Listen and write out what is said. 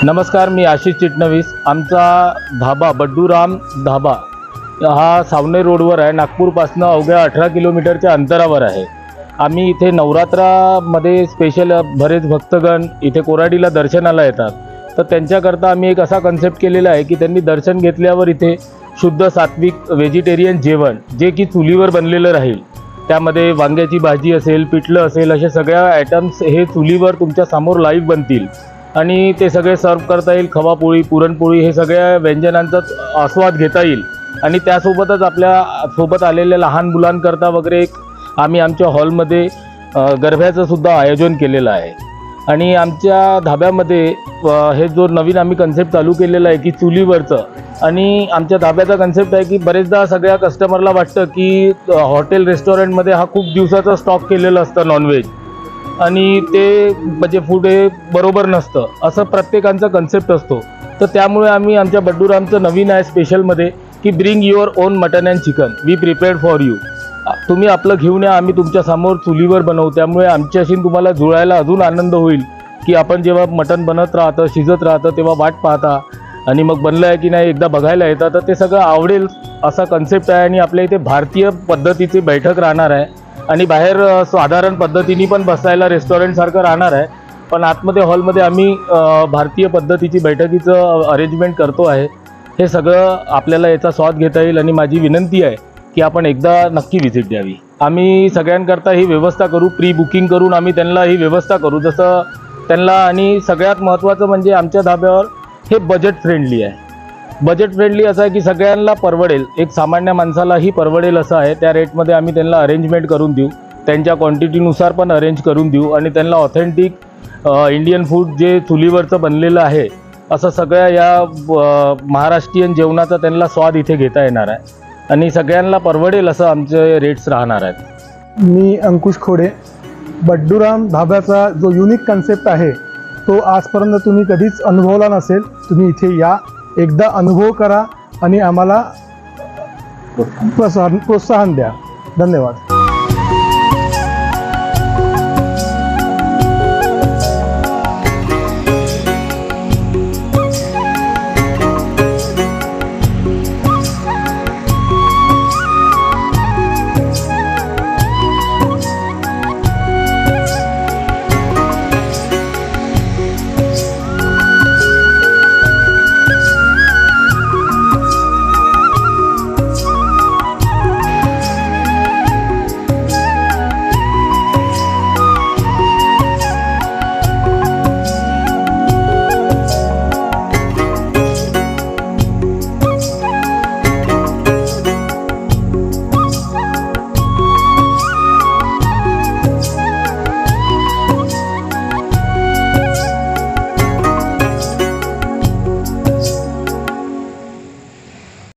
नमस्कार, मी आशिष चिटणवीस। आमचा धाबा बड्डूराम धाबा हा सावनेर रोडवर आहे। नागपूरपासून अवघ्या 18 किलोमीटरच्या अंतरावर आहे। आम्ही इथे नवरात्रामध्ये स्पेशल बरेच भक्तगण इथे कोराडीला दर्शनाला येतात, तर त्यांच्याकरता आम्ही एक असा कन्सेप्ट केलेला आहे की त्यांनी दर्शन घेतल्यावर इथे शुद्ध सात्विक व्हेजिटेरियन जेवण जे की चुलीवर बनलेलं राहील, त्यामध्ये वांग्याची भाजी असेल, पिठलं असेल, असे सगळ्या आयटम्स हे चुलीवर तुमच्या समोर लाईव्ह बनतील आणि ते सगळे सर्व करता येईल। खवापोळी, पुरणपोळी हे सगळ्या व्यंजनांचा आस्वाद घेता येईल आणि त्यासोबतच आपल्या सोबत आलेल्या लहान मुलांकरता वगैरे एक आम्ही आमच्या हॉलमध्ये गरब्याचं सुद्धा आयोजन केलेलं आहे। आणि आमच्या धाब्यामध्ये हे जो नवीन आम्ही कन्सेप्ट चालू केलेला आहे की चुलीवरचं, आणि आमच्या धाब्याचा कन्सेप्ट आहे की बरेचदा सगळ्या कस्टमरला वाटतं की हॉटेल रेस्टॉरंटमध्ये हा खूप दिवसाचा स्टॉक केलेलं असतं नॉनव्हेज, आणि ते म्हणजे फूड हे बरोबर नसतं, असं प्रत्येकांचा कन्सेप्ट असतो। तर त्यामुळे आम्ही आमच्या बड्डूरामचं नवीन आहे स्पेशलमध्ये की bring your own mutton and chicken, we prepared for you. तुम्ही आपलं घेऊन या, आम्ही तुमच्या समोर चुलीवर बनवू। त्यामुळे आमच्याशी तुम्हाला जुळायला अजून आनंद होईल की आपण जेव्हा मटन बनत राहतं, शिजत राहतं, तेव्हा वाट पाहता आणि मग बनलं आहे की नाही एकदा बघायला येतं, तर ते सगळं आवडेल असा कन्सेप्ट आहे। आणि आपल्या इथे भारतीय पद्धतीची बैठक राहणार आहे आणि बाहेर साधारण पद्धतीने पण बसायला रेस्टॉरंटसारखं राहणार आहे, पण आतमध्ये हॉलमध्ये आम्ही भारतीय पद्धतीची बैठकीचं अरेंजमेंट करतो आहे। हे सगळं आपल्याला याचा स्वाद घेता येईल आणि माझी विनंती आहे की आपण एकदा नक्की व्हिजिट द्यावी। आम्ही सगळ्यांकरता ही व्यवस्था करू, प्री बुकिंग करून आम्ही त्यांना ही व्यवस्था करू जसं त्यांना। आणि सगळ्यात महत्त्वाचं म्हणजे आमच्या धाब्यावर हे बजेट फ्रेंडली आहे। बजेट फ्रेंडली असं आहे की सगळ्यांना परवडेल, एक सामान्य माणसालाही परवडेल असं आहे। त्या रेटमध्ये आम्ही त्यांना अरेंजमेंट करून देऊ, त्यांच्या क्वांटिटीनुसार पण अरेंज करून देऊ आणि त्यांना ऑथेंटिक इंडियन फूड जे चुलीवरचं बनलेलं आहे असं सगळ्या या महाराष्ट्रीयन जेवणाचा त्यांना स्वाद इथे घेता येणार आहे आणि सगळ्यांना परवडेल असं आमचे रेट्स राहणार आहेत। मी अंकुश खोडे। बड्डूराम धाब्याचा जो युनिक कन्सेप्ट आहे तो आजपर्यंत तुम्ही कधीच अनुभवला नसेल। तुम्ही इथे या, एकदा अनुभव करा आणि आम्हाला प्रोत्साहन द्या। धन्यवाद।